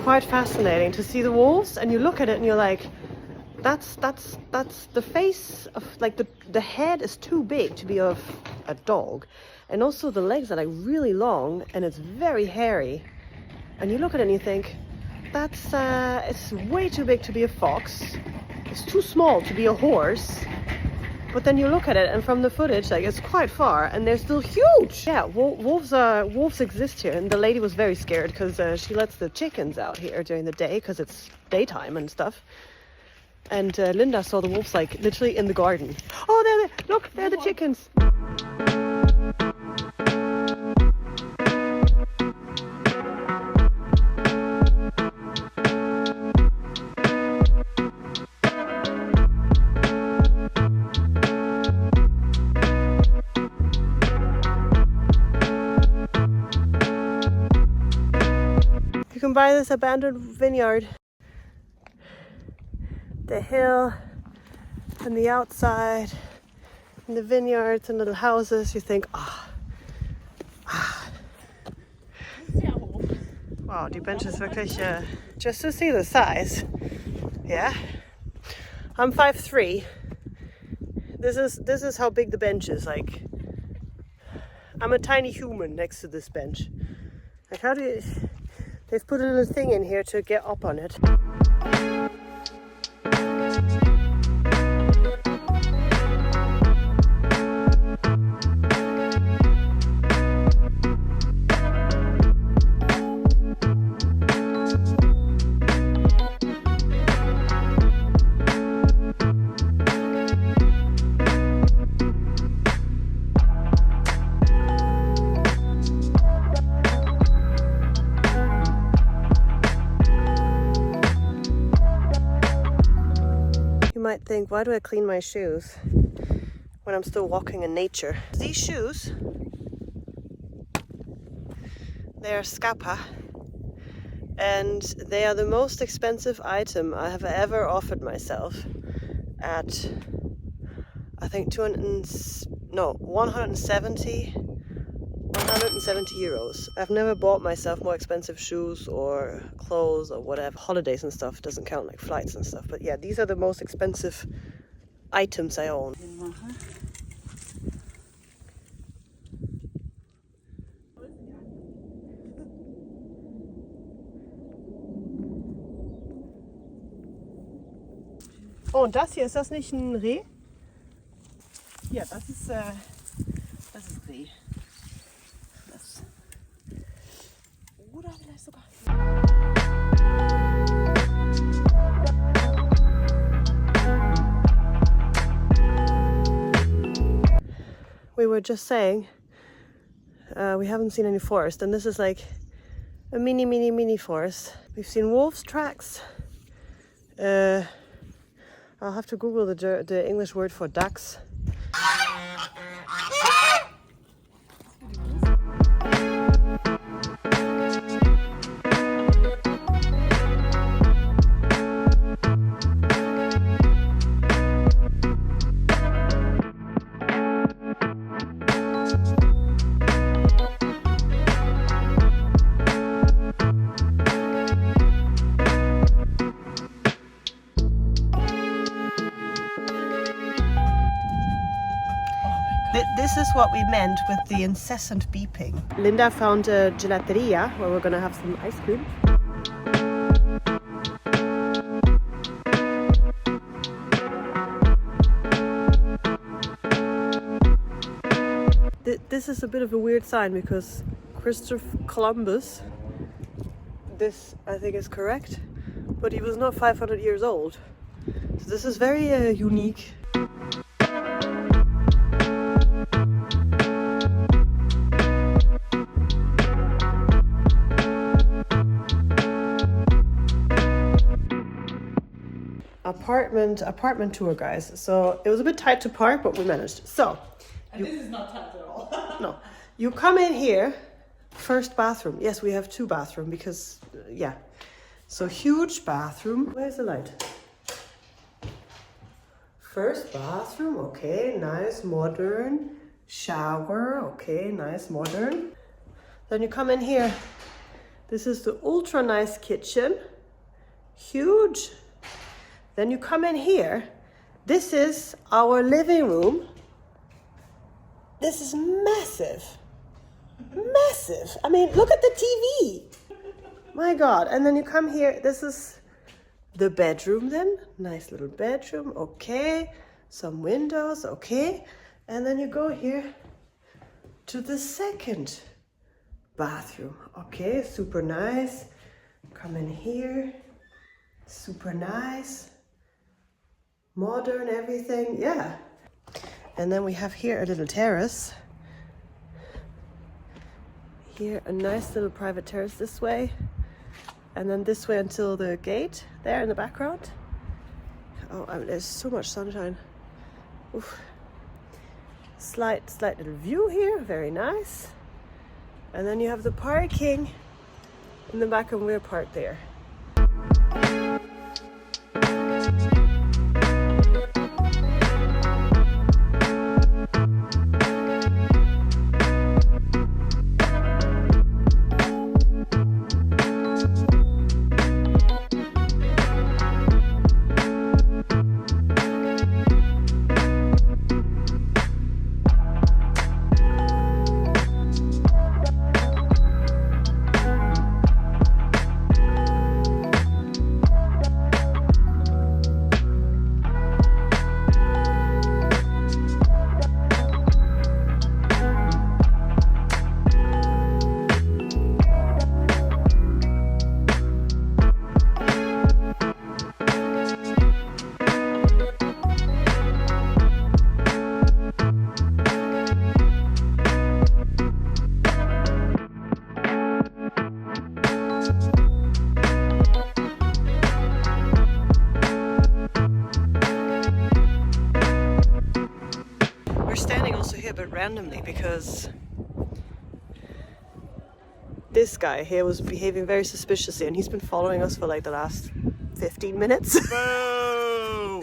quite fascinating to see the wolves, and you look at it and you're like, that's the face of, like, the head is too big to be of a dog, and also the legs are like really long and it's very hairy, and you look at it and you think that's it's way too big to be a fox, it's too small to be a horse. But then you look at it, and from the footage, like, it's quite far, and they're still huge. Yeah, wolves exist here, and the lady was very scared because she lets the chickens out here during the day because it's daytime and stuff. And Linda saw the wolves, like, literally in the garden. Oh, look, they're the chickens. You can buy this abandoned vineyard. The hill and the outside and the vineyards and little houses. You think, wow, die Bench ist wirklich, just to see the size. Yeah, I'm 5'3". This is how big the bench is. Like, I'm a tiny human next to this bench. Like, how do you? They've put a little thing in here to get up on it. You might think, why do I clean my shoes when I'm still walking in nature? These shoes, they are Scapa, and they are the most expensive item I have ever offered myself at, I think 170 euros. I've never bought myself more expensive shoes or clothes or whatever. Holidays and stuff doesn't count, like flights and stuff. But yeah, these are the most expensive items I own. Oh, und das hier, ist das nicht ein Reh? Ja, das ist Reh. Oder vielleicht sogar. We were just saying we haven't seen any forest, and this is like a mini forest. We've seen wolves' tracks. I'll have to Google the English word for ducks. This is what we meant with the incessant beeping. Linda found a gelateria where we're gonna have some ice cream. This is a bit of a weird sign because Christopher Columbus, this I think is correct, but he was not 500 years old. So this is very unique. Apartment tour, guys. So it was a bit tight to park, but we managed. So this is not tight at all. No, you come in here, first bathroom. Yes, we have two bathrooms because yeah. So huge bathroom. Where's the light? First bathroom, okay, nice, modern. Shower, okay, nice, modern. Then you come in here This is the ultra nice kitchen. Huge. Then you come in here. This is our living room. This is massive. Massive. I mean, look at the TV. My God. And then you come here. This is the bedroom then. Nice little bedroom. Okay. Some windows. Okay. And then you go here to the second bathroom. Okay. Super nice. Come in here. Super nice. Modern, everything. Yeah. And then we have here a little terrace. Here, a nice little private terrace this way. And then this way until the gate there in the background. Oh, I mean, there's so much sunshine. Oof. Slight little view here, very nice. And then you have the parking in the back, and we're parked there. Randomly, because this guy here was behaving very suspiciously, and he's been following us for like the last 15 minutes. So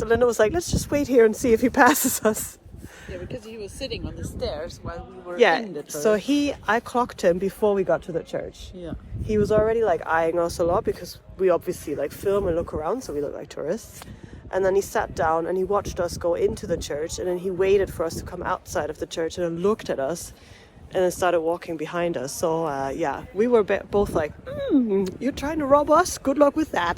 Linda was like, let's just wait here and see if he passes us. Yeah, because he was sitting on the stairs while we were in the church. So I clocked him before we got to the church. Yeah. He was already like eyeing us a lot, because we obviously like film and look around, so we look like tourists. And then he sat down and he watched us go into the church, and then he waited for us to come outside of the church and then looked at us and then started walking behind us. So yeah, we were both like, you're trying to rob us? Good luck with that.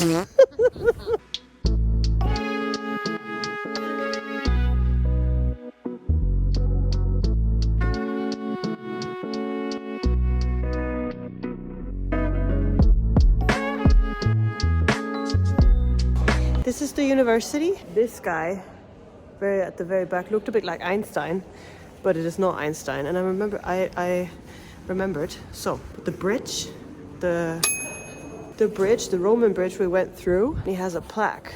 This is the university. This guy, at the very back, looked a bit like Einstein, but it is not Einstein. And I remembered. So the bridge, the Roman bridge we went through. He has a plaque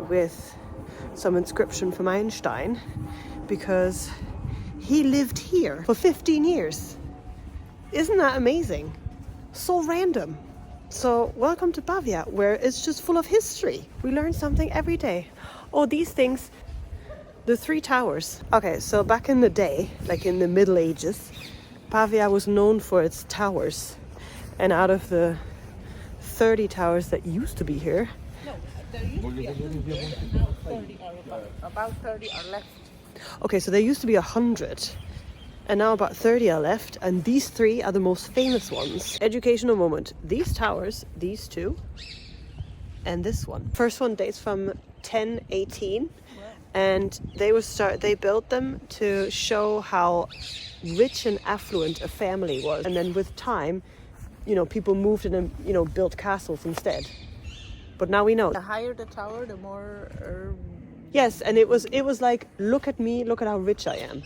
with some inscription from Einstein, because he lived here for 15 years. Isn't that amazing? So random. So welcome to Pavia, where it's just full of history. We learn something every day. Oh, these things, the 3 towers. Okay, so back in the day, like in the Middle Ages, Pavia was known for its towers. And out of the 30 towers that used to be here, No, there used to be 100, and now 30 about 30 are left. Okay, so there used to be 100. And now about 30 are left, and these 3 are the most famous ones. Educational moment. These towers, these 2, and this one. First one dates from 1018, and they built them to show how rich and affluent a family was. And then with time, people moved in and, built castles instead. But now we know. The higher the tower, the more... Yes, and it was like, look at me, look at how rich I am.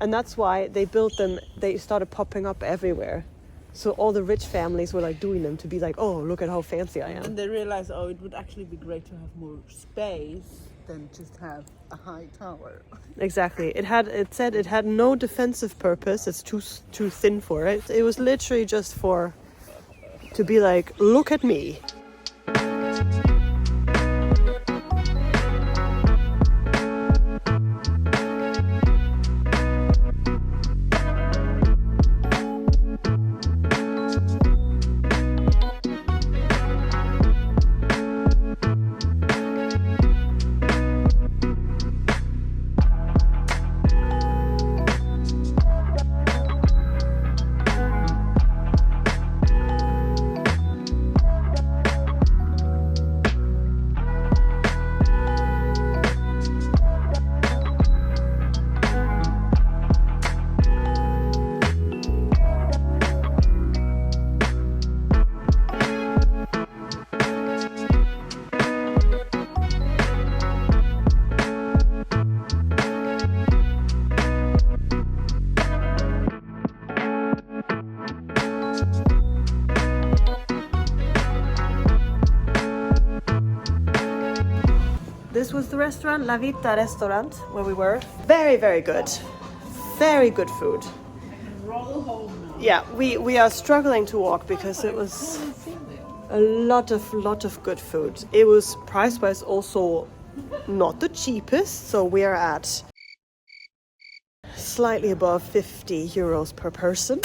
And that's why they built them, they started popping up everywhere. So all the rich families were like doing them to be like, oh, look at how fancy I am. And they realized, it would actually be great to have more space than just have a high tower. Exactly. It said it had no defensive purpose. It's too thin for it. It was literally just to be like, look at me. was the restaurant, La Vita Restaurant, where we were. Very, very good. Very good food. Roll home now. Yeah, we are struggling to walk because it was a lot of good food. It was price-wise also not the cheapest, so we are at slightly above 50 euros per person.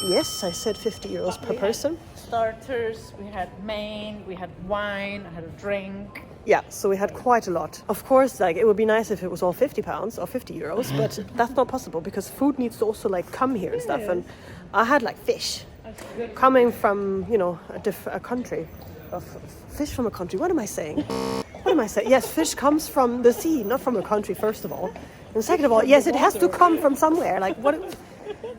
Yes, I said 50 euros per person. Starters, we had main, we had wine, I had a drink. Yeah, so we had quite a lot. Of course, like it would be nice if it was all £50 or 50 euros, but that's not possible because food needs to also like come here and stuff. And I had like fish coming from, you know, a country. Fish from a country. What am I saying? What am I saying? Yes, fish comes from the sea, not from a country, first of all. And second of all, yes, it has to come from somewhere. Like what?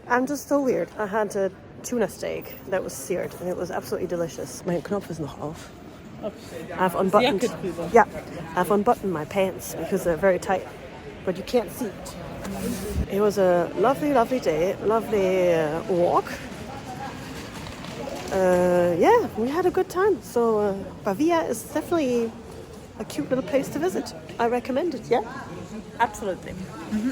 I'm just so weird. I had a tuna steak that was seared and it was absolutely delicious. Mein Knopf ist noch auf. I've unbuttoned. Yeah, I've unbuttoned my pants because they're very tight, but you can't see it. It was a lovely, lovely day, lovely walk. Yeah, we had a good time. So Pavia is definitely a cute little place to visit. I recommend it. Yeah, Absolutely. Mm-hmm.